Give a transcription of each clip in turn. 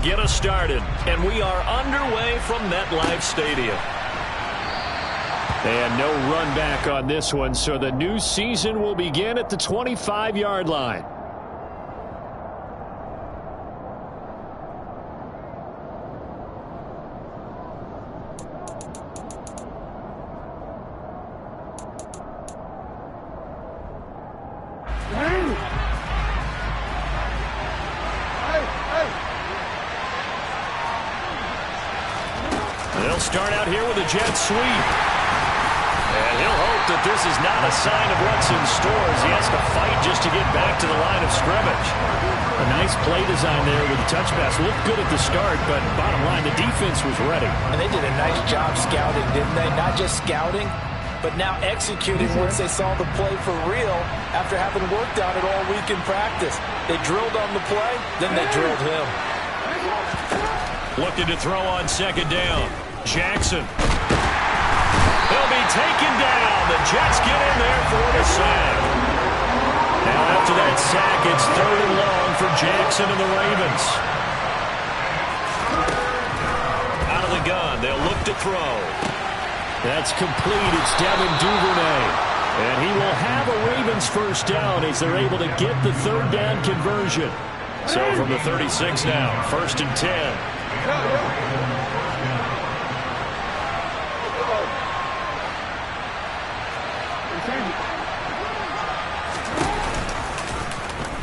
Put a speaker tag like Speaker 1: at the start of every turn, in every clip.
Speaker 1: get us started. And we are underway from MetLife Stadium. And no run back on this one, so the new season will begin at the 25-yard line. They'll start out here with a jet sweep. And he'll hope that this is not a sign of what's in store as he has to fight just to get back to the line of scrimmage. A nice play design there with the touch pass. Looked good at the start, but bottom line, the defense was ready.
Speaker 2: And they did a nice job scouting, didn't they? Not just scouting, but now executing once they saw the play for real after having worked on it all week in practice. They drilled on the play, then they drilled him.
Speaker 1: Looking to throw on second down. Jackson. He'll be taken down. The Jets get in there for the sack. Now after that sack, it's 3rd and long for Jackson and the Ravens. Out of the gun, they'll look to throw. That's complete. It's Devin Duvernay. And he will have a Ravens first down as they're able to get the 3rd down conversion. So from the 36 now, 1st and 10.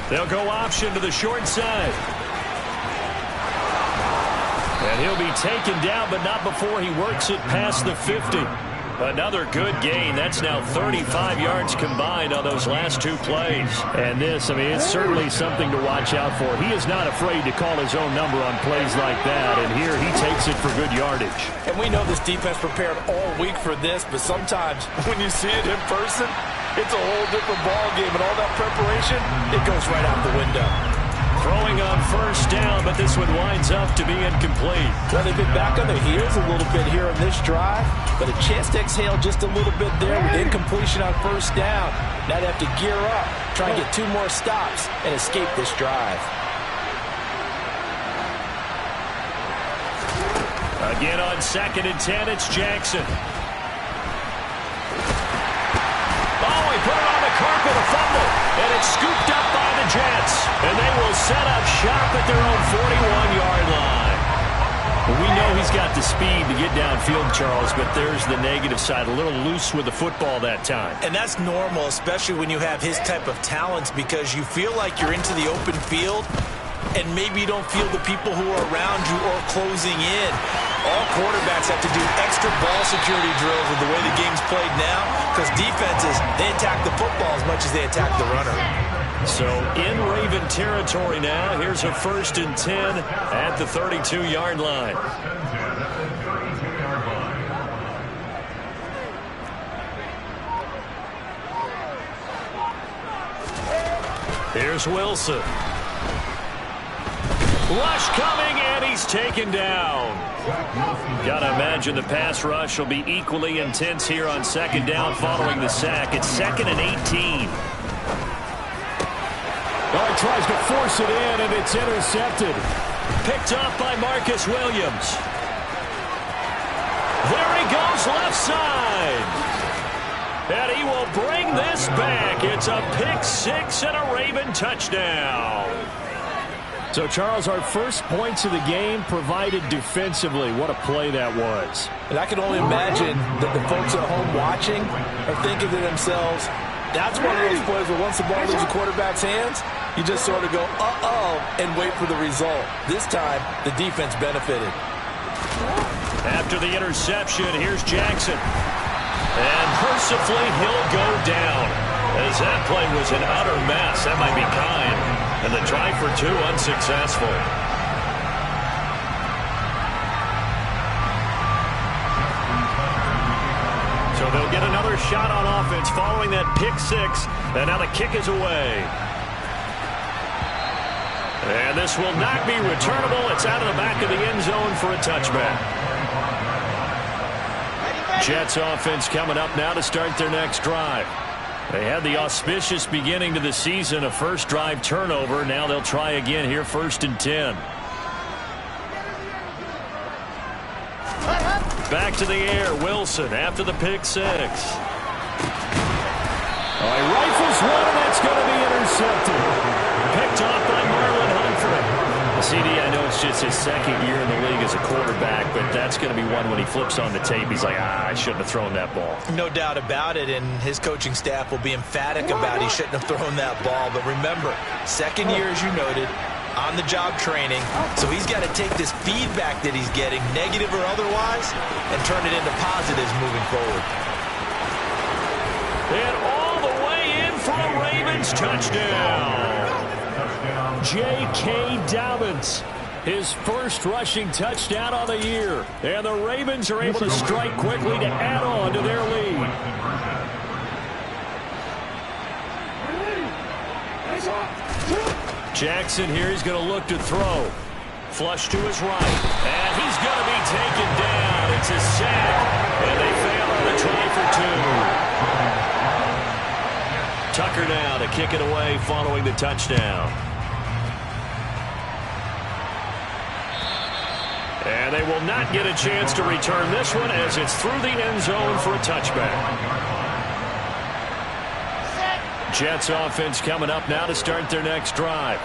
Speaker 1: They'll go option to the short side. And he'll be taken down, but not before he works it past the 50. Another good gain. That's now 35 yards combined on those last 2 plays. And this, I mean, it's certainly something to watch out for. He is not afraid to call his own number on plays like that. And here he takes it for good yardage.
Speaker 2: And we know this defense prepared all week for this, but sometimes when you see it in person, it's a whole different ball game. And all that preparation, it goes right out the window.
Speaker 1: Throwing on first down, but this one winds up to be incomplete.
Speaker 2: Well, they've been back on their heels a little bit here on this drive, but a chance to exhale just a little bit there with incompletion on first down. Now they have to gear up, try and get 2 more stops and escape this drive.
Speaker 1: Again on 2nd and 10, it's Jackson. Oh, he put it on the carpet, a fumble, and it's scooped up by the Jets. And they will set up shop at their own 41-yard line. Well, we know he's got the speed to get downfield, Charles, but there's the negative side, a little loose with the football that time.
Speaker 2: And that's normal, especially when you have his type of talents, because you feel like you're into the open field, and maybe you don't feel the people who are around you or closing in. All quarterbacks have to do extra ball security drills with the way the game's played now, because defenses, they attack the football as much as they attack the runner.
Speaker 1: So in Raven territory now, here's a 1st and 10 at the 32-yard line. Here's Wilson. Rush coming, and he's taken down. Got to imagine the pass rush will be equally intense here on 2nd down following the sack. It's 2nd and 18.
Speaker 3: Oh, he tries to force it in, and it's intercepted.
Speaker 1: Picked up by Marcus Williams. There he goes, left side. And he will bring this back. It's a pick 6 and a Raven touchdown.
Speaker 3: So, Charles, our first points of the game provided defensively. What a play that was.
Speaker 2: And I can only imagine that the folks at home watching are thinking to themselves, that's one of those plays where once the ball leaves the quarterback's hands, you just sort of go, uh-oh, and wait for the result. This time, the defense benefited.
Speaker 1: After the interception, here's Jackson. And mercifully, he'll go down. As that play was an utter mess. That might be kind. And the try for 2 unsuccessful. So they'll get another shot on offense following that pick 6. And now the kick is away. And this will not be returnable. It's out of the back of the end zone for a touchback. Jets offense coming up now to start their next drive. They had the auspicious beginning to the season, a first drive turnover. Now they'll try again here, 1st and 10. Back to the air, Wilson after the pick six. Oh, he rifles one, and that's going to be intercepted. Picked off by Marlon Humphrey. CD, I know it's just his second year in the league as a quarterback, but that's going to be one when he flips on the tape. He's like, I shouldn't have thrown that ball.
Speaker 2: No doubt about it, and his coaching staff will be emphatic about he shouldn't have thrown that ball. But remember, second year, as you noted, on-the-job training. So he's got to take this feedback that he's getting, negative or otherwise, and turn it into positives moving forward.
Speaker 1: And all the way in for a Ravens touchdown. J.K. Dobbins, his first rushing touchdown on the year. And the Ravens are able to strike quickly to add on to their lead. Jackson here, he's going to look to throw. Flush to his right. And he's going to be taken down. It's a sack. And they fail on the try for 2. Tucker now to kick it away following the touchdown. And they will not get a chance to return this one as it's through the end zone for a touchback. Jets offense coming up now to start their next drive.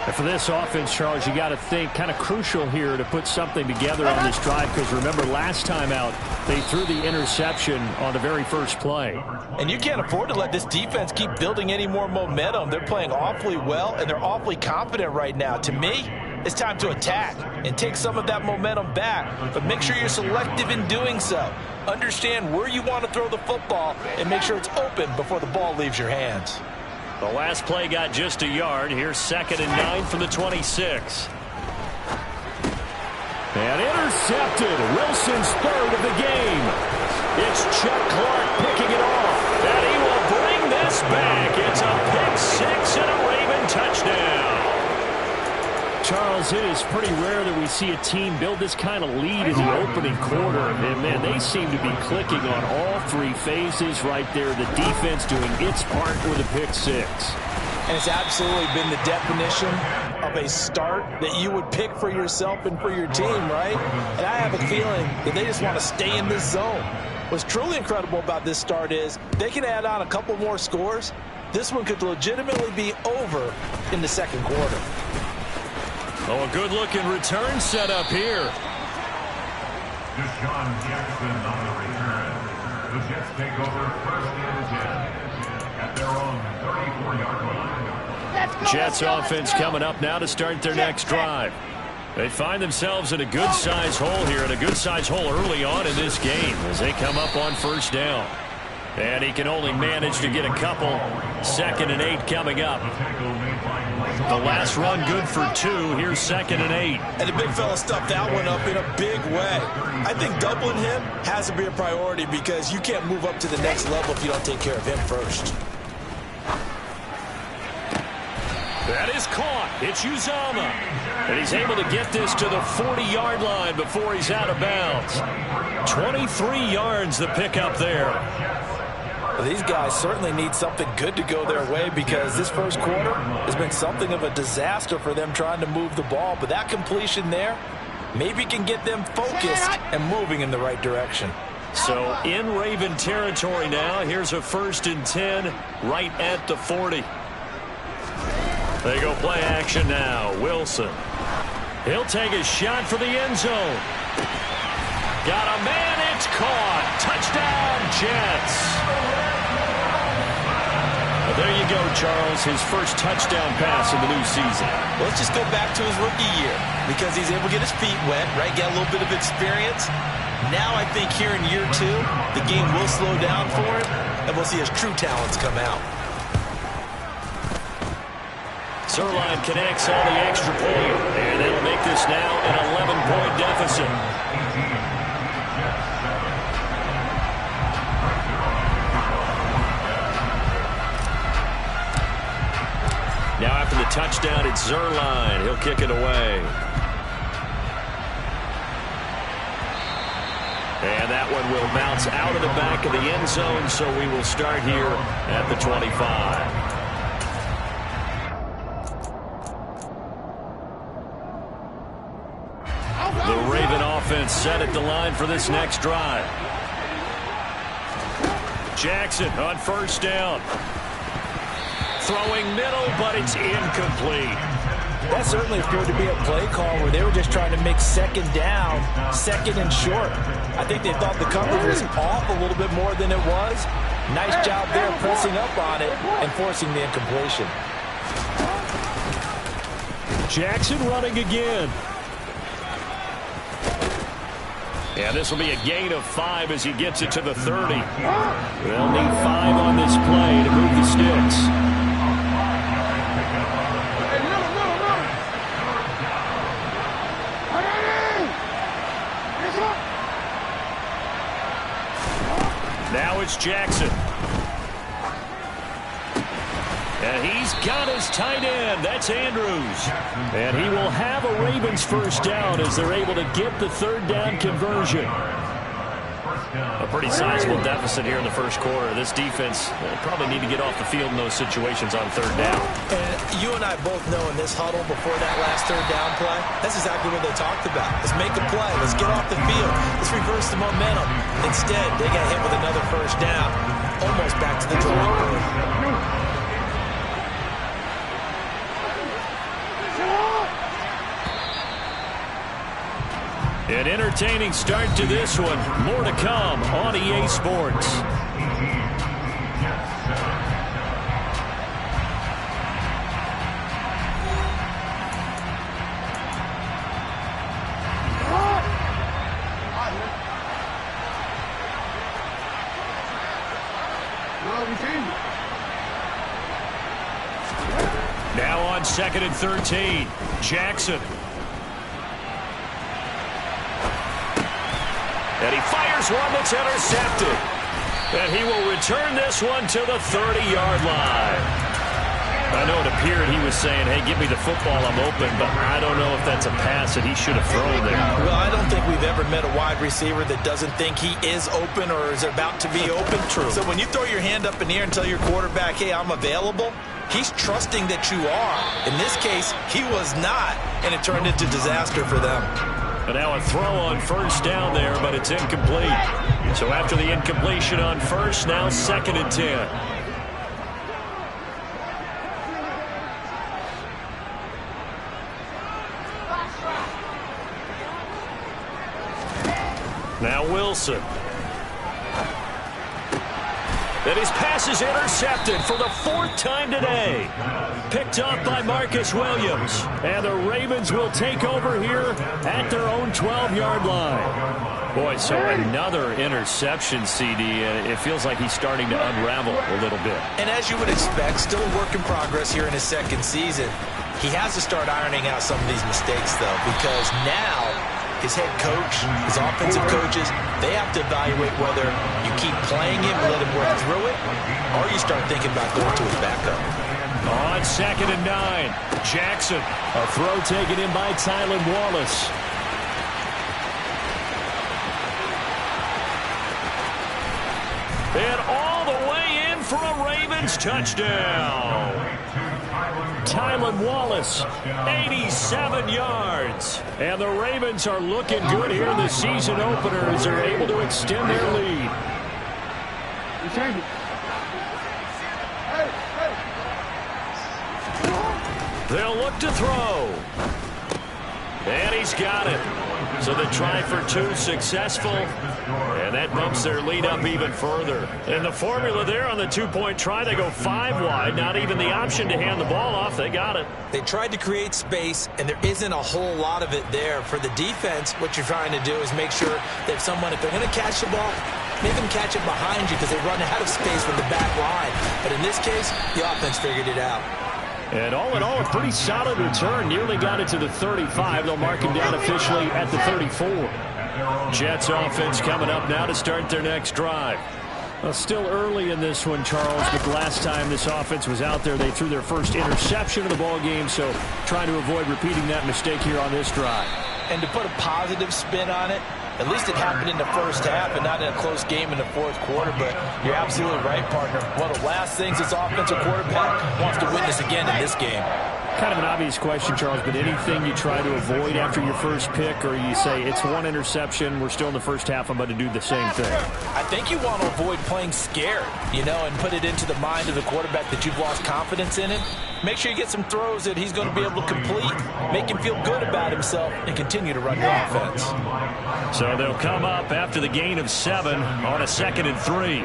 Speaker 1: And for this offense, Charles, you got to think kind of crucial here to put something together on this drive, because remember last time out they threw the interception on the very first play.
Speaker 2: And you can't afford to let this defense keep building any more momentum. They're playing awfully well, and they're awfully confident right now. To me, it's time to attack and take some of that momentum back, but make sure you're selective in doing so. Understand where you want to throw the football and make sure it's open before the ball leaves your hands.
Speaker 1: The last play got just a yard. Here's 2nd and 9 from the 26. And intercepted. Wilson's third of the game. It's Chuck Clark picking it off. And he will bring this back. It's a pick six and a Raven touchdown. Charles, it is pretty rare that we see a team build this kind of lead in the opening quarter. And, man, they seem to be clicking on all three phases right there. The defense doing its part with a pick six.
Speaker 2: And it's absolutely been the definition of a start that you would pick for yourself and for your team, right? And I have a feeling that they just want to stay in this zone. What's truly incredible about this start is they can add on a couple more scores. This one could legitimately be over in the second quarter.
Speaker 1: Oh, a good-looking return set up here.
Speaker 4: Deshaun Jackson on the return. The Jets take over 1st and 10 at their own 34-yard line.
Speaker 1: Jets offense coming up now to start their next drive. They find themselves in a good-sized hole here, and a good-sized hole early on in this game as they come up on 1st down. And he can only manage to get a couple. 2nd and 8 coming up. The last run good for 2. Here's 2nd and 8.
Speaker 2: And the big fella stuffed that one up in a big way. I think doubling him has to be a priority because you can't move up to the next level if you don't take care of him first.
Speaker 1: That is caught. It's Uzomah. And he's able to get this to the 40-yard line before he's out of bounds. 23 yards the pickup there.
Speaker 2: Well, these guys certainly need something good to go their way because this first quarter has been something of a disaster for them trying to move the ball. But that completion there maybe can get them focused and moving in the right direction.
Speaker 1: So in Raven territory now. Here's a 1st and 10 right at the 40. They go play action now. Wilson. He'll take a shot for the end zone. Got a man. It's caught. Touchdown, Jets. Well, there you go, Charles. His first touchdown pass in the new season.
Speaker 2: Well, let's just go back to his rookie year because he's able to get his feet wet, right? Get a little bit of experience. Now I think here in year 2, the game will slow down for him, and we'll see his true talents come out.
Speaker 1: Zuerlein connects on the extra point, and that'll make this now an 11-point deficit. Now after the touchdown, it's Zuerlein. He'll kick it away. And that one will bounce out of the back of the end zone, so we will start here at the 25. offense set at the line for this next drive. Jackson on first down. Throwing middle, but it's incomplete.
Speaker 2: That certainly appeared to be a play call where they were just trying to make second down, second and short. I think they thought the coverage was off a little bit more than it was. Nice job there pressing up on it and forcing the incompletion.
Speaker 3: Jackson running again.
Speaker 1: Yeah, this will be a gain of 5 as he gets it to the 30. They'll need 5 on this play to move the sticks. Now it's Jackson. And he's got his tight end. That's Andrews.
Speaker 3: And he will have a Ravens first down as they're able to get the third down conversion.
Speaker 1: A pretty sizable deficit here in the first quarter. This defense probably need to get off the field in those situations on third down.
Speaker 2: And you and I both know in this huddle before that last third down play, that's exactly what they talked about. Let's make a play. Let's get off the field. Let's reverse the momentum. Instead, they got hit with another first down. Almost back to the drawing board.
Speaker 1: An entertaining start to this one. More to come on EA Sports. Now on 2nd and 13. Jackson. And he fires one that's intercepted. And he will return this one to the 30-yard line. I know it appeared he was saying, hey, give me the football, I'm open, but I don't know if that's a pass that he should have thrown there.
Speaker 2: Well, I don't think we've ever met a wide receiver that doesn't think he is open or is about to be open.
Speaker 1: True.
Speaker 2: So when you throw your hand up in the air and tell your quarterback, hey, I'm available, he's trusting that you are. In this case, he was not, and it turned into disaster for them.
Speaker 1: And now a throw on first down there, but it's incomplete. So after the incompletion on first, now 2nd and 10. Now Wilson. And his pass is intercepted for the 4th time today. Picked up by Marcus Williams.
Speaker 3: And the Ravens will take over here at their own 12-yard line.
Speaker 1: Boy, so another interception, CD. It feels like he's starting to unravel a little bit.
Speaker 2: And as you would expect, still a work in progress here in his 2nd season. He has to start ironing out some of these mistakes, though, because now his head coach, his offensive coaches, they have to evaluate whether you keep playing him, let him work through it, or you start thinking about going to his backup.
Speaker 1: On 2nd and 9, Jackson.
Speaker 3: A throw taken in by Tylan Wallace.
Speaker 1: And all the way in for a Ravens touchdown.
Speaker 3: Tylan Wallace,
Speaker 1: 87 yards.
Speaker 3: and the Ravens are looking good here in the season opener as they're able to extend their lead.
Speaker 1: They'll look to throw. And he's got it. So the try for 2 successful. And that bumps their lead up even further. And the formula there on the 2-point try, they go 5 wide. Not even the option to hand the ball off. They got it.
Speaker 2: They tried to create space, and there isn't a whole lot of it there. For the defense, what you're trying to do is make sure that if they're going to catch the ball, make them catch it behind you because they run out of space with the back line. But in this case, the offense figured it out.
Speaker 3: And all in all, a pretty solid return. Nearly got it to the 35. They'll mark him down officially at the 34.
Speaker 1: Jets offense coming up now to start their next drive.
Speaker 3: Well, still early in this one, Charles, but the last time this offense was out there, they threw their first interception of the ball game, so trying to avoid repeating that mistake here on this drive.
Speaker 2: And to put a positive spin on it, at least it happened in the first half and not in a close game in the 4th quarter. But you're absolutely right, partner. One of the last things this offensive quarterback wants to witness again in this game.
Speaker 3: Kind of an obvious question, Charles, but anything you try to avoid after your first pick, or you say it's one interception, we're still in the first half, I'm about to do the same thing?
Speaker 2: I think you want to avoid playing scared, and put it into the mind of the quarterback that you've lost confidence in him. Make sure you get some throws that he's going to be able to complete, make him feel good about himself, and continue to run your offense.
Speaker 1: So they'll come up after the gain of 7 on a 2nd and 3.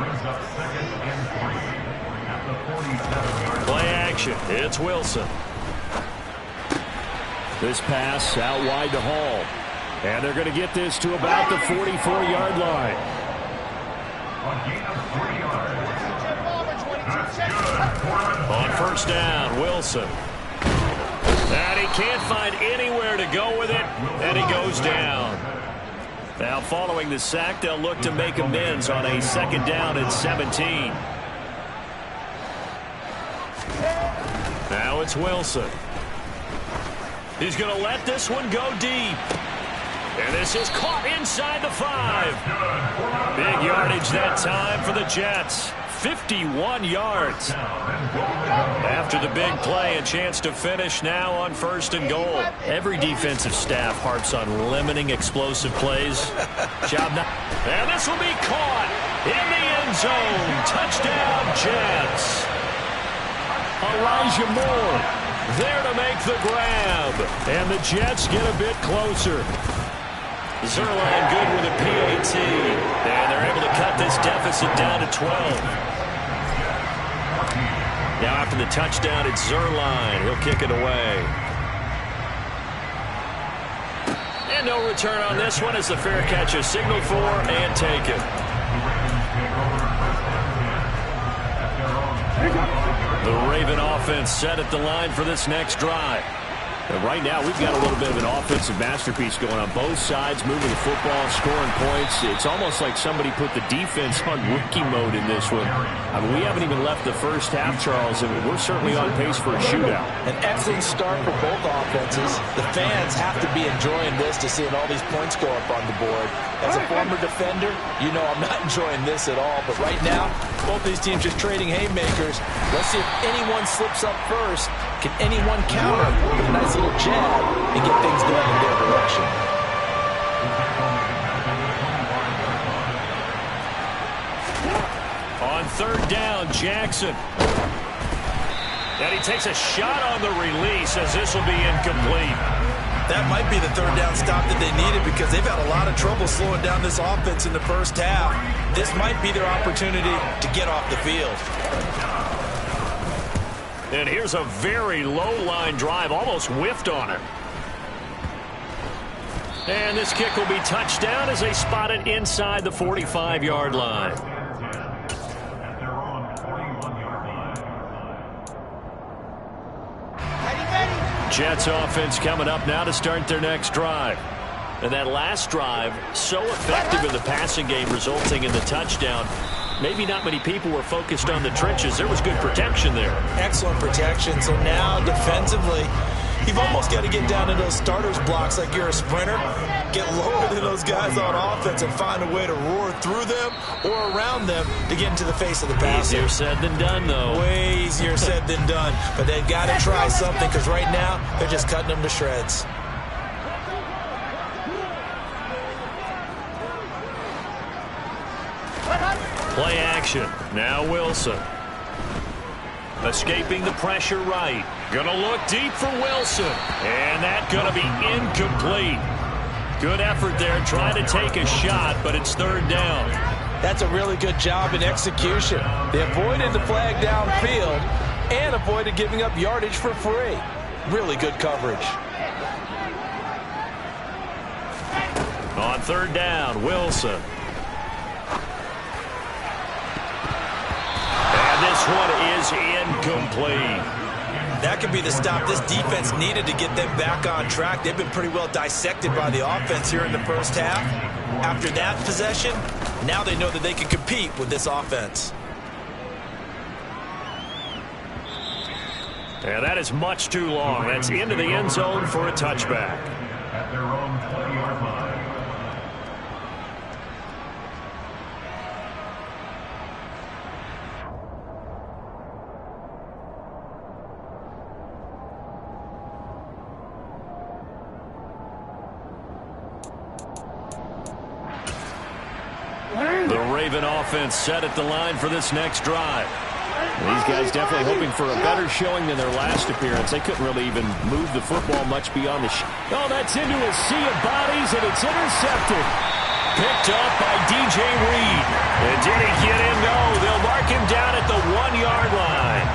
Speaker 1: Play action. It's Wilson.
Speaker 3: This pass out wide to Hall. And they're going to get this to about the 44-yard line.
Speaker 1: On first down, Wilson. And he can't find anywhere to go with it, and he goes down. Now, following the sack, they'll look to make amends on a 2nd down and 17. Now it's Wilson. He's going to let this one go deep. And this is caught inside the 5. Big yardage that time for the Jets. 51 yards. After the big play, a chance to finish now on 1st and goal. Every defensive staff harps on limiting explosive plays. And this will be caught in the end zone. Touchdown, Jets. Elijah Moore there to make the grab. And the Jets get a bit closer. Zuerlein good with a PAT. And they're able to cut this deficit down to 12. Now after the touchdown, it's Zuerlein. He'll kick it away. And no return on this one as the fair catch is signaled for and taken. The Raven offense set at the line for this next drive. And right now, we've got a little bit of an offensive masterpiece going on. Both sides moving the football, scoring points. It's almost like somebody put the defense on rookie mode in this one. I mean, we haven't even left the first half, Charles, and we're certainly on pace for a shootout.
Speaker 2: An excellent start for both offenses. The fans have to be enjoying this to seeing all these points go up on the board. As a former defender, I'm not enjoying this at all. But right now, both these teams just trading haymakers. Let's see if anyone slips up first. Can anyone counter with a nice little jab and get things going in their direction?
Speaker 1: On 3rd down, Jackson. And he takes a shot on the release as this will be incomplete.
Speaker 2: That might be the 3rd down stop that they needed because they've had a lot of trouble slowing down this offense in the first half. This might be their opportunity to get off the field.
Speaker 1: And here's a very low-line drive, almost whiffed on it. And this kick will be touchdown as they spot it inside the 45-yard line. Jets offense coming up now to start their next drive. And that last drive, so effective in the passing game, resulting in the touchdown. Maybe not many people were focused on the trenches. There was good protection there.
Speaker 2: Excellent protection. So now defensively, you've almost got to get down to those starters blocks like you're a sprinter. Get lower than those guys on offense and find a way to roar through them or around them to get into the face of the passer.
Speaker 1: Easier said than done, though.
Speaker 2: Way easier said than done. But they've got to try something because right now they're just cutting them to shreds.
Speaker 1: Play action. Now Wilson. Escaping the pressure right. Gonna look deep for Wilson. And that gonna be incomplete. Good effort there trying to take a shot, but it's 3rd down.
Speaker 2: That's a really good job in execution. They avoided the flag downfield and avoided giving up yardage for free. Really good coverage.
Speaker 1: On 3rd down, Wilson. This one is incomplete.
Speaker 2: That could be the stop this defense needed to get them back on track. They've been pretty well dissected by the offense here in the first half. After that possession, now they know that they can compete with this offense.
Speaker 1: Yeah, that is much too long. That's into the end zone for a touchback.
Speaker 4: At their own 20-yard line.
Speaker 1: Raven offense set at the line for this next drive.
Speaker 3: These guys definitely hoping for a better showing than their last appearance. They couldn't really even move the football much beyond the Oh, that's into a sea of bodies, and it's intercepted.
Speaker 1: Picked up by DJ Reed. And did he get him? No. They'll mark him down at the 1-yard line.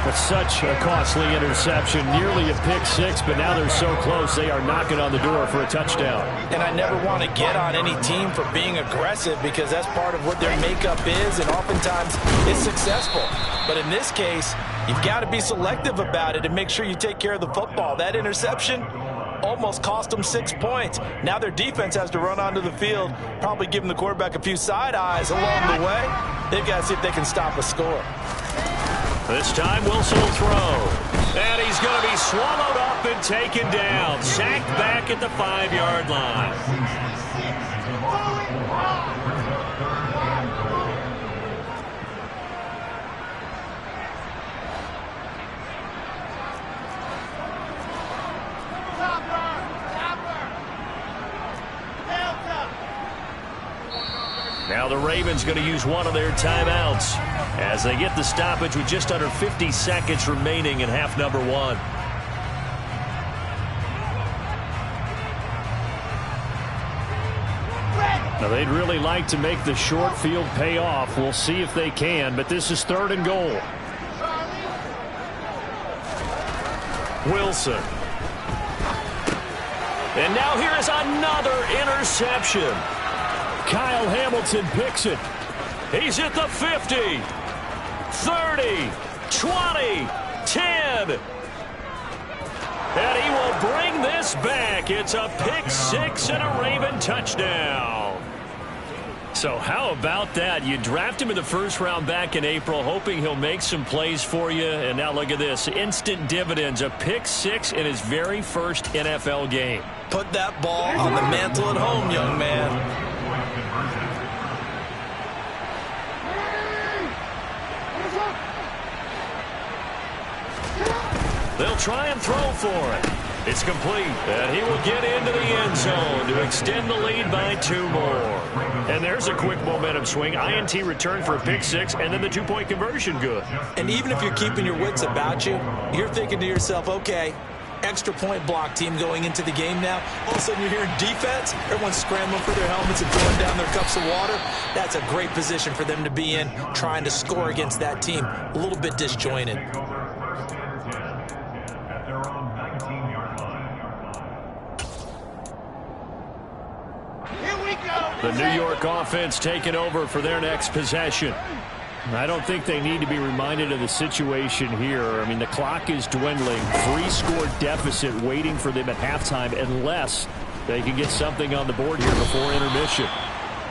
Speaker 3: But such a costly interception, nearly a pick six, but now they're so close they are knocking on the door for a touchdown.
Speaker 2: And I never want to get on any team for being aggressive because that's part of what their makeup is, and oftentimes it's successful. But in this case, you've got to be selective about it and make sure you take care of the football. That interception almost cost them 6 points. Now their defense has to run onto the field, probably giving the quarterback a few side eyes along the way. They've got to see if they can stop a score.
Speaker 1: This time Wilson will throw. And he's going to be swallowed up and taken down. Sacked back at the 5-yard line. Now the Ravens going to use one of their timeouts as they get the stoppage with just under 50 seconds remaining in half number 1.
Speaker 3: Now they'd really like to make the short field pay off. We'll see if they can, but this is 3rd and goal.
Speaker 1: Wilson. And now here is another interception.
Speaker 3: Kyle Hamilton picks it.
Speaker 1: He's at the 50, 30, 20, 10. And he will bring this back. It's a pick six and a Raven touchdown. So how about that? You draft him in the 1st round back in April, hoping he'll make some plays for you. And now look at this. Instant dividends. A pick six in his very first NFL game.
Speaker 2: Put that ball on the mantle at home, young man.
Speaker 1: They'll try and throw for it. It's complete, and he will get into the end zone to extend the lead by 2 more.
Speaker 3: And there's a quick momentum swing. INT return for a pick six, and then the 2-point conversion good.
Speaker 2: And even if you're keeping your wits about you, you're thinking to yourself, okay, extra point block team going into the game now. All of a sudden you're hearing defense. Everyone's scrambling for their helmets and throwing down their cups of water. That's a great position for them to be in, trying to score against that team. A little bit disjointed.
Speaker 3: The New York offense taking over for their next possession. I don't think they need to be reminded of the situation here. I mean, the clock is dwindling. 3-score deficit waiting for them at halftime unless they can get something on the board here before intermission.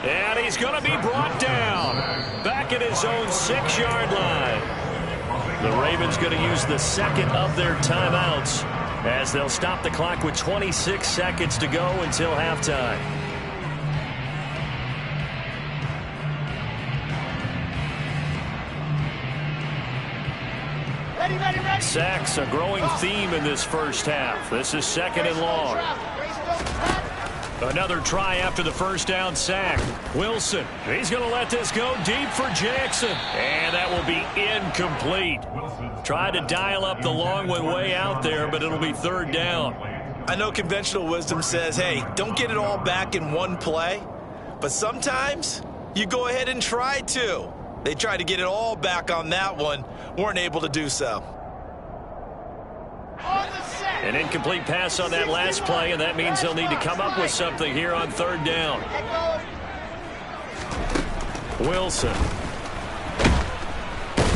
Speaker 1: And he's going to be brought down back at his own 6-yard line. The Ravens going to use the 2nd of their timeouts as they'll stop the clock with 26 seconds to go until halftime. Sacks, a growing theme in this first half. This is 2nd and long. Another try after the first down sack. Wilson, he's going to let this go deep for Jackson. And that will be incomplete. Tried to dial up the long one way out there, but it'll be 3rd down.
Speaker 2: I know conventional wisdom says, hey, don't get it all back in one play. But sometimes you go ahead and try to. They tried to get it all back on that one. Weren't able to do so.
Speaker 1: An incomplete pass on that last play, and that means they'll need to come up with something here on 3rd down. Wilson.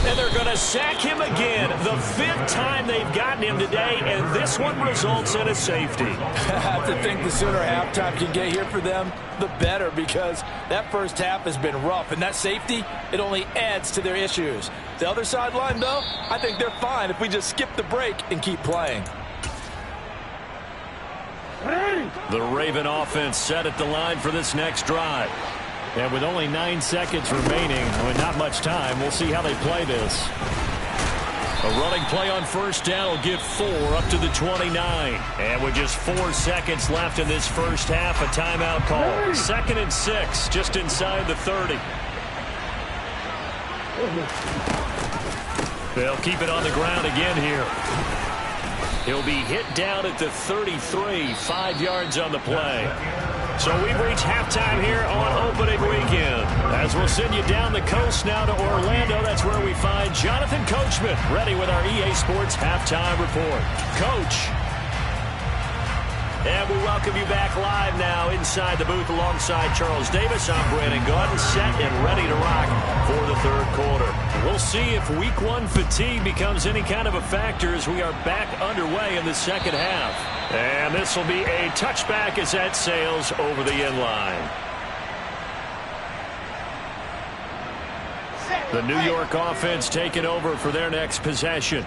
Speaker 1: And they're going to sack him again. The 5th time they've gotten him today, and this one results in a safety.
Speaker 2: I have to think the sooner halftime can get here for them, the better, because that first half has been rough, and that safety, it only adds to their issues. The other sideline, though, I think they're fine if we just skip the break and keep playing.
Speaker 1: The Raven offense set at the line for this next drive.
Speaker 3: And with only 9 seconds remaining, with not much time, we'll see how they play this.
Speaker 1: A running play on first down will give 4 up to the 29. And with just 4 seconds left in this first half, a timeout call. 2nd and 6, just inside the 30. They'll keep it on the ground again here. He'll be hit down at the 33, 5 yards on the play. So we've reached halftime here on opening weekend. As we'll send you down the coast now to Orlando, that's where we find Jonathan Coachman ready with our EA Sports halftime report. Coach. And we welcome you back live now inside the booth alongside Charles Davis. I'm Brandon Gaudin, set and ready to rock for the third quarter. We'll see if week 1 fatigue becomes any kind of a factor as we are back underway in the second half. And this will be a touchback as that sails over the end line. The New York offense taking over for their next possession.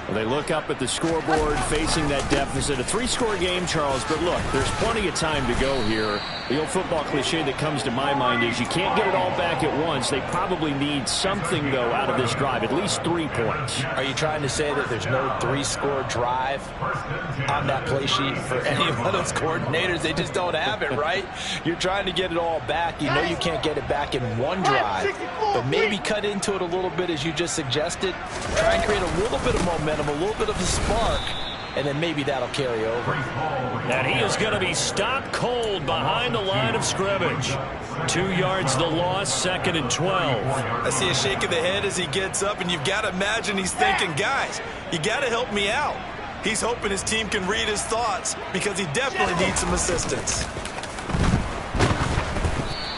Speaker 1: Well, they look up at the scoreboard facing that deficit. A 3-score game, Charles, but look, there's plenty of time to go here. The old football cliche that comes to my mind is you can't get it all back at once. They probably need something, though, out of this drive, at least 3 points.
Speaker 2: Are you trying to say that there's no 3-score drive on that play sheet for any of those coordinators? They just don't have it, right? You're trying to get it all back. You know you can't get it back in one drive, but maybe cut into it a little bit as you just suggested. Try and create a little bit of momentum, a little bit of a spark, and then maybe that'll carry over.
Speaker 1: And he is going to be stopped cold behind the line of scrimmage. 2 yards the loss, 2nd and 12.
Speaker 2: I see a shake of the head as he gets up, and you've got to imagine he's thinking, guys, you got to help me out. He's hoping his team can read his thoughts because he definitely needs some assistance.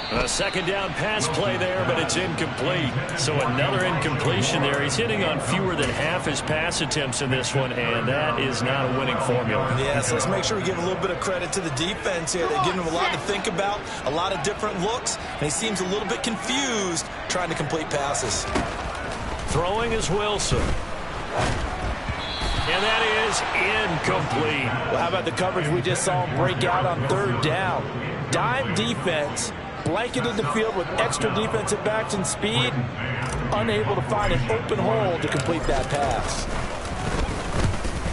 Speaker 1: A 2nd down pass play there, but it's incomplete. So another incompletion there. He's hitting on fewer than half his pass attempts in this one, and that is not a winning formula.
Speaker 2: Yeah, so let's make sure we give a little bit of credit to the defense here. They're giving him a lot to think about, a lot of different looks, and he seems a little bit confused trying to complete passes.
Speaker 1: Throwing is Wilson. And that is incomplete.
Speaker 2: Well, how about the coverage we just saw him break out on 3rd down? Dime defense, blanketed the field with extra defensive backs and speed, unable to find an open hole to complete that pass.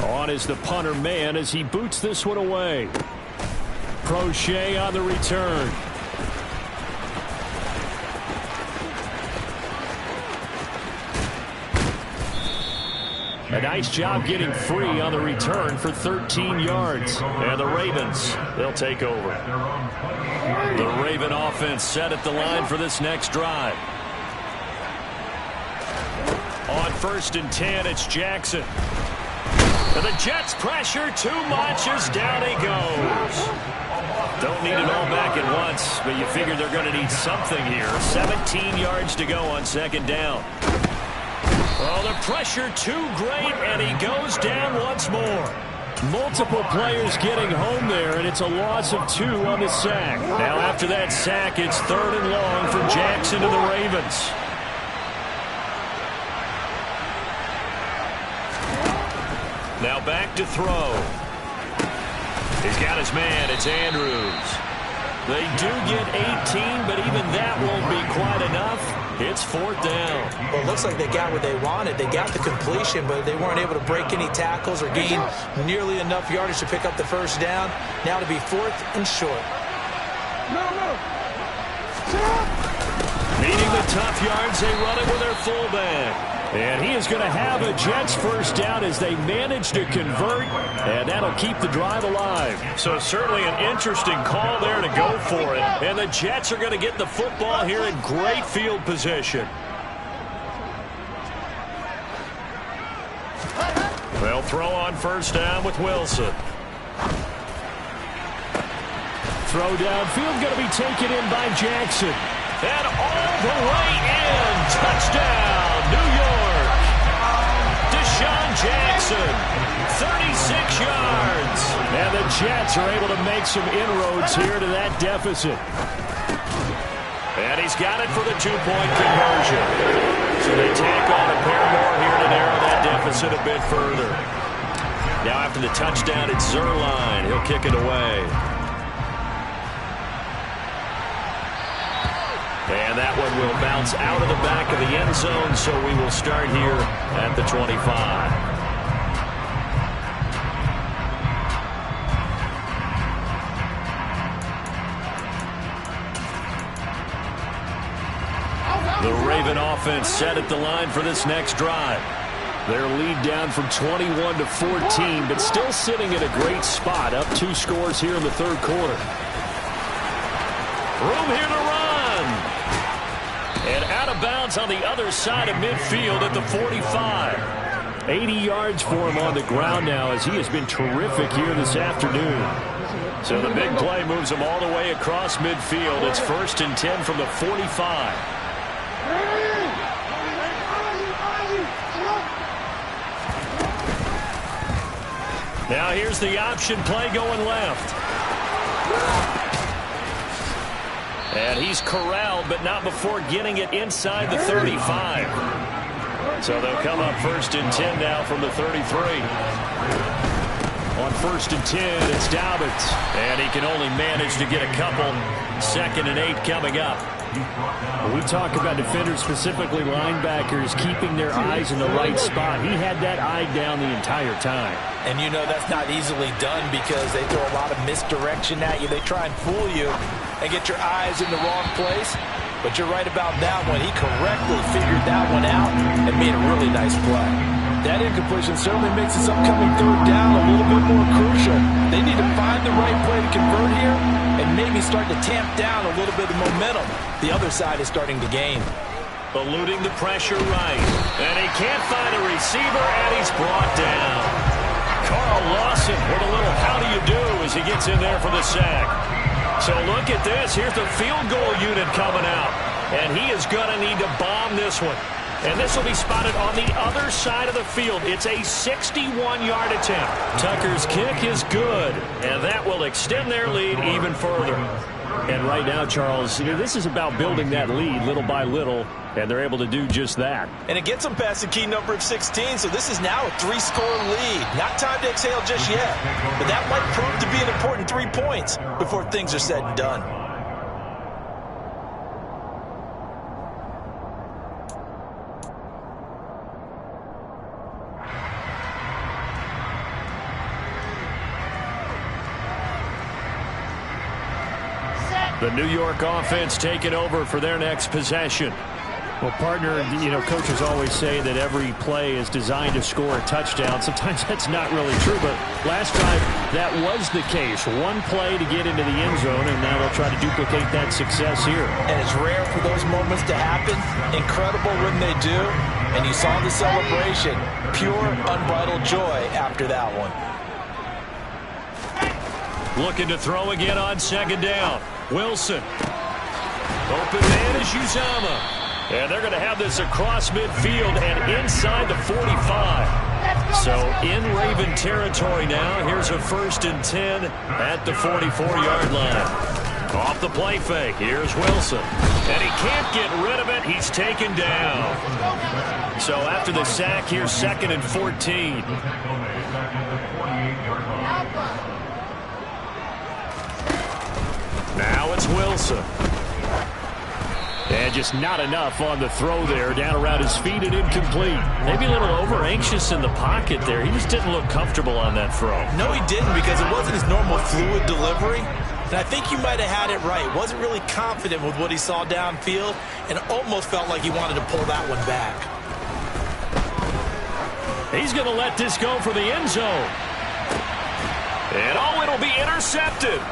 Speaker 1: On is the punter man as he boots this one away. Crochet on the return. A nice job getting free on the return for 13 yards. And the Ravens, they'll take over. The Raven offense set at the line for this next drive. On 1st and 10, it's Jackson. And the Jets pressure too much as down he goes. Don't need it all back at once, but you figure they're going to need something here. 17 yards to go on 2nd down. Oh, the pressure too great, and he goes down once more. Multiple players getting home there, and it's a loss of 2 on the sack. Now after that sack, it's 3rd and long for Jackson to the Ravens. Now back to throw. He's got his man. It's Andrews. They do get 18, but even that won't be quite enough. It's 4th down.
Speaker 2: Well, it looks like they got what they wanted. They got the completion, but they weren't able to break any tackles or gain nearly enough yardage to pick up the 1st down. Now to be 4th and short.
Speaker 1: Needing the tough yards, they run it with their fullback. And he is going to have a Jets 1st down as they manage to convert, and that'll keep the drive alive. So certainly an interesting call there to go for it. And the Jets are going to get the football here in great field position. They'll throw on 1st down with Wilson. Throw downfield going to be taken in by Jackson. And all the way in. Touchdown, New York. Deshaun Jackson, 36 yards. And the Jets are able to make some inroads here to that deficit. And he's got it for the 2-point conversion. So they tack on a pair more here to narrow that deficit a bit further. Now after the touchdown, it's Zuerlein. He'll kick it away. And that one will bounce out of the back of the end zone, so we will start here at the 25. The Raven offense set at the line for this next drive. Their lead down from 21 to 14, but still sitting at a great spot, up 2 scores here in the third quarter. Room here to run. And out of bounds on the other side of midfield at the 45. 80 yards for him on the ground now, as he has been terrific here this afternoon. So the big play moves him all the way across midfield. It's 1st and 10 from the 45. Now here's the option play going left. And he's corralled, but not before getting it inside the 35. So they'll come up 1st and 10 now from the 33. On 1st and 10, it's Dobbins. And he can only manage to get a couple. 2nd and 8 coming up.
Speaker 3: We talk about defenders, specifically linebackers, keeping their eyes in the right spot. He had that eye down the entire time.
Speaker 2: And you know that's not easily done because they throw a lot of misdirection at you. They try and fool you and get your eyes in the wrong place. But you're right about that one. He correctly figured that one out and made a really nice play. That incompletion certainly makes this upcoming 3rd down a little bit more crucial. They need to find the right play to convert here and maybe start to tamp down a little bit of momentum. The other side is starting to gain.
Speaker 1: Eluding the pressure right. And he can't find a receiver, and he's brought down. Carl Lawson with a little how do you do as he gets in there for the sack. So look at this. Here's the field goal unit coming out. And he is going to need to bomb this one. And this will be spotted on the other side of the field. It's a 61-yard attempt. Tucker's kick is good, and that will extend their lead even further.
Speaker 3: And right now, Charles, this is about building that lead little by little, and they're able to do just that.
Speaker 2: And it gets them past the key number of 16, so this is now a 3-score lead. Not time to exhale just yet, but that might prove to be an important 3 points before things are said and done.
Speaker 1: The New York offense taking over for their next possession.
Speaker 3: Well, partner, coaches always say that every play is designed to score a touchdown. Sometimes that's not really true, but last drive, that was the case. One play to get into the end zone, and now they'll try to duplicate that success here.
Speaker 2: And it's rare for those moments to happen. Incredible when they do. And you saw the celebration. Pure, unbridled joy after that one.
Speaker 1: Looking to throw again on 2nd down. Wilson. Open man is Uzomah. And they're going to have this across midfield and inside the 45. So in Raven territory now. Here's a 1st and 10 at the 44-yard line. Off the play fake. Here's Wilson. And he can't get rid of it. He's taken down. So after the sack, here's 2nd and 14. Now it's Wilson.
Speaker 3: And just not enough on the throw there. Down around his feet and incomplete.
Speaker 1: Maybe a little over-anxious in the pocket there. He just didn't look comfortable on that throw.
Speaker 2: No, he didn't, because it wasn't his normal fluid delivery. And I think you might have had it right. Wasn't really confident with what he saw downfield and almost felt like he wanted to pull that one back.
Speaker 1: He's going to let this go for the end zone. And it'll be intercepted.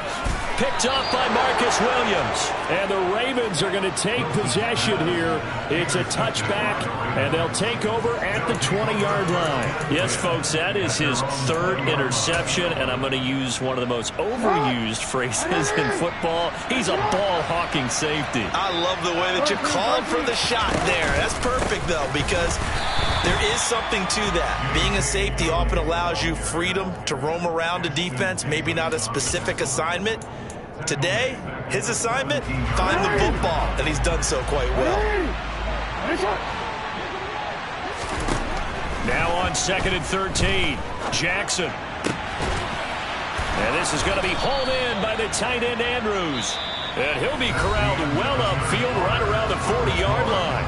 Speaker 1: Picked up by Marcus Williams.
Speaker 3: And the Ravens are going to take possession here. It's a touchback, and they'll take over at the 20-yard line.
Speaker 1: Yes, folks, that is his 3rd interception, and I'm going to use one of the most overused phrases in football. He's a ball-hawking safety.
Speaker 2: I love the way that you called for the shot there. That's perfect, though, because there is something to that. Being a safety often allows you freedom to roam around a defense, maybe not a specific assignment. Today, his assignment, find the football, and he's done so quite well.
Speaker 1: Now on 2nd and 13, Jackson. And this is going to be hauled in by the tight end, Andrews. And he'll be corralled well upfield right around the 40-yard line.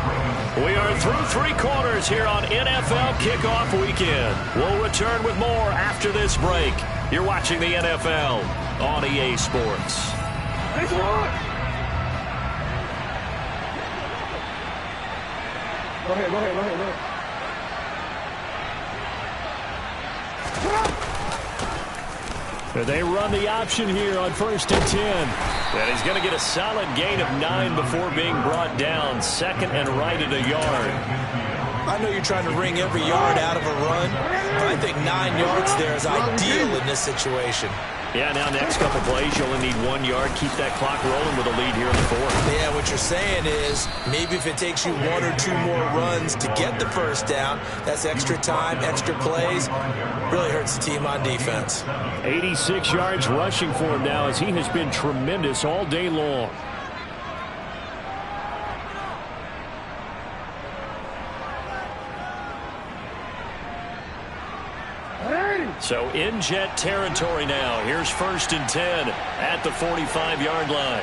Speaker 1: We are through 3 quarters here on NFL Kickoff Weekend. We'll return with more after this break. You're watching the NFL on EA Sports.
Speaker 5: Nice one. Go ahead.
Speaker 3: They run the option here on 1st and 10.
Speaker 1: And he's going to get a solid gain of 9 before being brought down. 2nd and right at a yard.
Speaker 2: I know you're trying to wring every yard out of a run, but I think 9 yards there is ideal in this situation.
Speaker 1: Yeah, now next couple plays, you only need 1 yard. Keep that clock rolling with a lead here in the 4th.
Speaker 2: Yeah, what you're saying is maybe if it takes you 1 or 2 more runs to get the first down, that's extra time, extra plays. Really hurts the team on defense.
Speaker 3: 86 yards rushing for him now as he has been tremendous all day long.
Speaker 1: So in jet territory now. Here's 1st and 10 at the 45-yard line.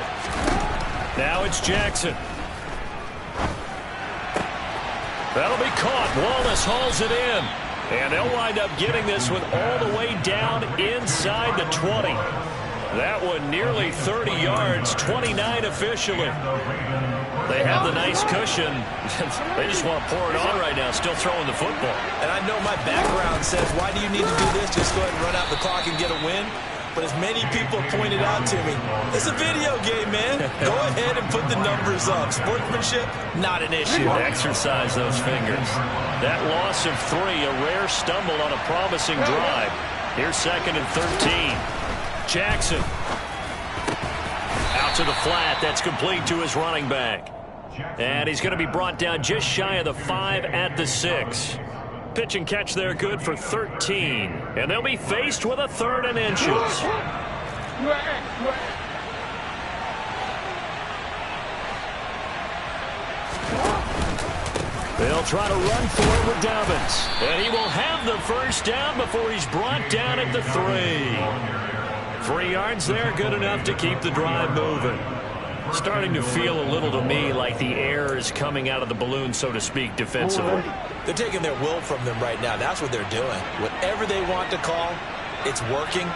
Speaker 1: Now it's Jackson. That'll be caught. Wallace hauls it in. And they'll wind up getting this one all the way down inside the 20. That one nearly 30 yards, 29 officially. They have the nice cushion. They just want to pour it on right now, still throwing the football.
Speaker 2: And I know my background says, why do you need to do this? Just go ahead and run out the clock and get a win. But as many people pointed out to me, it's a video game, man. Go ahead and put the numbers up. Sportsmanship, not an issue.
Speaker 1: Exercise those fingers. That loss of 3, a rare stumble on a promising drive. Here's 2nd and 13. Jackson. Out to the flat. That's complete to his running back. And he's going to be brought down just shy of the 5 at the 6. Pitch and catch there good for 13. And they'll be faced with a 3rd and inches.
Speaker 3: They'll try to run for it with Dobbins.
Speaker 1: And he will have the first down before he's brought down at the 3. 3 yards there, good enough to keep the drive moving. Starting to feel a little to me like the air is coming out of the balloon, so to speak, defensively.
Speaker 2: They're taking their will from them right now. That's what they're doing. Whatever they want to call, it's working.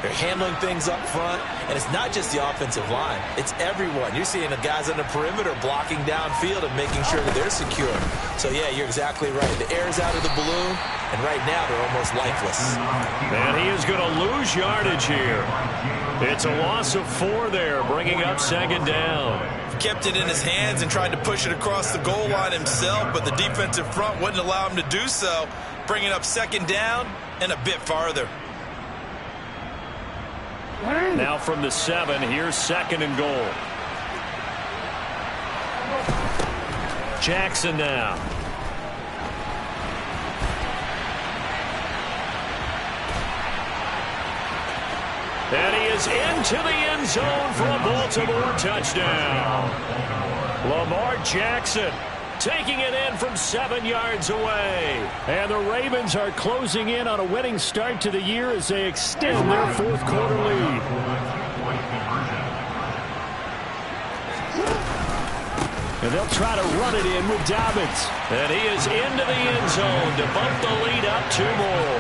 Speaker 2: They're handling things up front, and it's not just the offensive line. It's everyone. You're seeing the guys on the perimeter blocking downfield and making sure that they're secure. So, yeah, you're exactly right. The air's out of the balloon, and right now they're almost lifeless.
Speaker 1: And he is going to lose yardage here. It's a loss of 4 there, bringing up 2nd down.
Speaker 2: Kept it in his hands and tried to push it across the goal line himself, but the defensive front wouldn't allow him to do so, bringing up 2nd down and a bit farther.
Speaker 1: Now from the 7, here's 2nd and goal. Jackson now. And he is into the end zone for a Baltimore touchdown. Lamar Jackson taking it in from 7 yards away.
Speaker 3: And the Ravens are closing in on a winning start to the year as they extend their 4th quarter lead. And they'll try to run it in with Dobbins.
Speaker 1: And he is into the end zone to bump the lead up 2 more.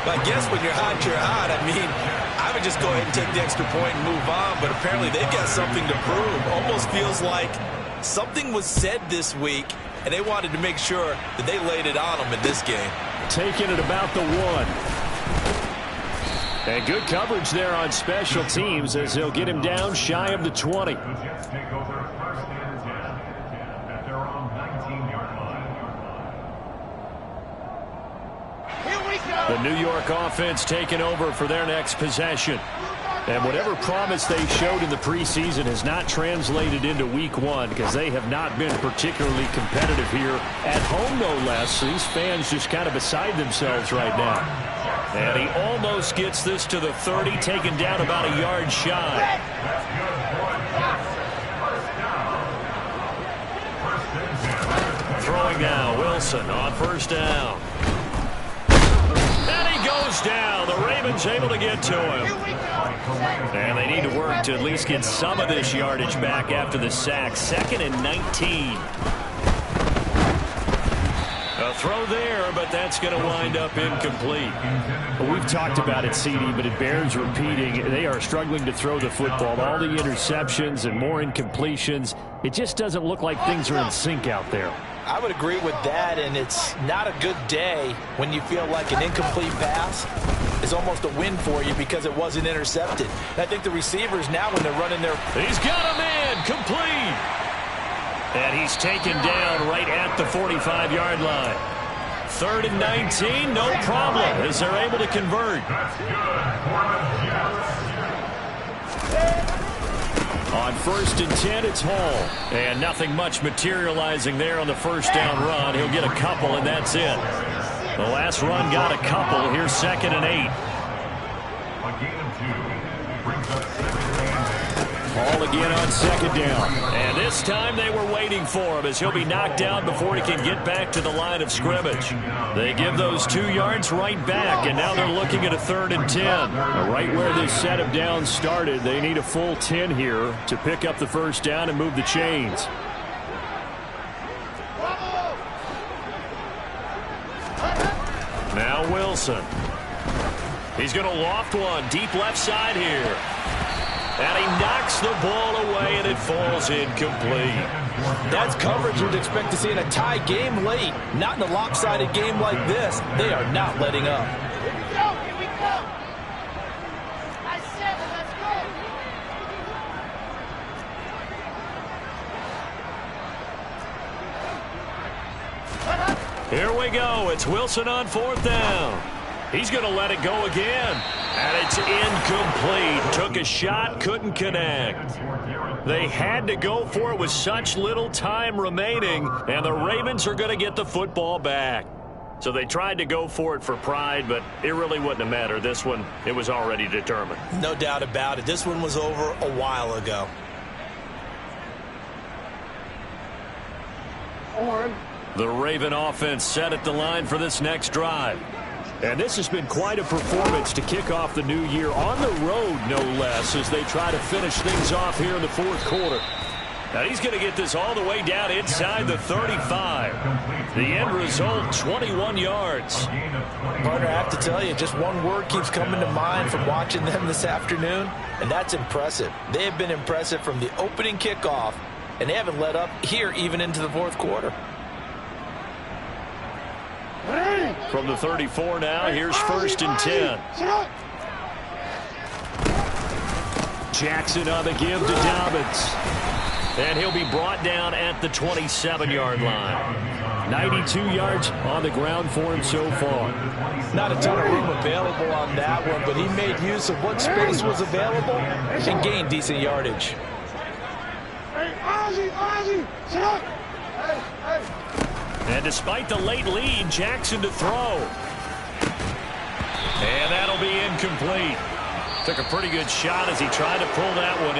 Speaker 2: But I guess when you're hot, you're hot. I mean, I would just go ahead and take the extra point and move on. But apparently they've got something to prove. Almost feels like something was said this week, and they wanted to make sure that they laid it on them in this game.
Speaker 3: Taking it about the 1. And good coverage there on special teams as they'll get him down shy of the 20.
Speaker 4: The Jets take over 1st and 10 at their own 19-yard line.
Speaker 3: The New York offense taking over for their next possession. And whatever promise they showed in the preseason has not translated into week 1 because they have not been particularly competitive here at home, no less. These fans just kind of beside themselves right now.
Speaker 1: And he almost gets this to the 30, taken down about a yard shy. Throwing now, Wilson on 1st down. And he goes down. The Ravens Ravens able to get to him. And they need to work to at least get some of this yardage back after the sack. 2nd and 19. A throw there, but that's going to wind up incomplete.
Speaker 3: Well, we've talked about it, CD, but it bears repeating. They are struggling to throw the football. All the interceptions and more incompletions. It just doesn't look like things are in sync out there.
Speaker 2: I would agree with that, and it's not a good day when you feel like an incomplete pass is almost a win for you because it wasn't intercepted. And I think the receivers now, when they're running their...
Speaker 1: He's got a man complete. And he's taken down right at the 45-yard line. 3rd and 19, no problem, as they're able to convert. On 1st and 10, it's Hall. And nothing much materializing there on the first down run. He'll get a couple, and that's it. The last run got a couple. Here's 2nd and 8.
Speaker 4: A gain of 2 brings up 7th and 8.
Speaker 1: Hall again on 2nd down. And this time they were waiting for him as he'll be knocked down before he can get back to the line of scrimmage. They give those 2 yards right back, and now they're looking at a 3rd and 10.
Speaker 3: Right where this set of downs started, they need a full 10 here to pick up the first down and move the chains.
Speaker 1: Now Wilson. He's going to loft one deep left side here. And he knocks the ball away, and it falls incomplete.
Speaker 2: That's coverage you'd expect to see in a tie game late. Not in a lopsided game like this. They are not letting up.
Speaker 6: Here we go, here we go. I said it, let's go.
Speaker 1: Here we go. It's Wilson on 4th down. He's going to let it go again. And it's incomplete. Took a shot, couldn't connect. They had to go for it with such little time remaining, and the Ravens are going to get the football back. So they tried to go for it for pride, but it really wouldn't have mattered. This one, it was already determined.
Speaker 2: No doubt about it. This one was over a while ago.
Speaker 1: The Raven offense set at the line for this next drive.
Speaker 3: And this has been quite a performance to kick off the new year on the road, no less, as they try to finish things off here in the 4th quarter.
Speaker 1: Now he's going to get this all the way down inside the 35. The end result, 21 yards.
Speaker 2: Partner, I have to tell you, just one word keeps coming to mind from watching them this afternoon, and that's impressive. They have been impressive from the opening kickoff, and they haven't let up here even into the 4th quarter.
Speaker 1: From the 34 now, here's 1st and 10.
Speaker 3: Jackson on the give to Dobbins.
Speaker 1: And he'll be brought down at the 27-yard line.
Speaker 3: 92 yards on the ground for him so far.
Speaker 2: Not a ton of room available on that one, but he made use of what space was available and gained decent yardage.
Speaker 1: And despite the late lead, Jackson to throw. And that'll be incomplete. Took a pretty good shot as he tried to pull that one in.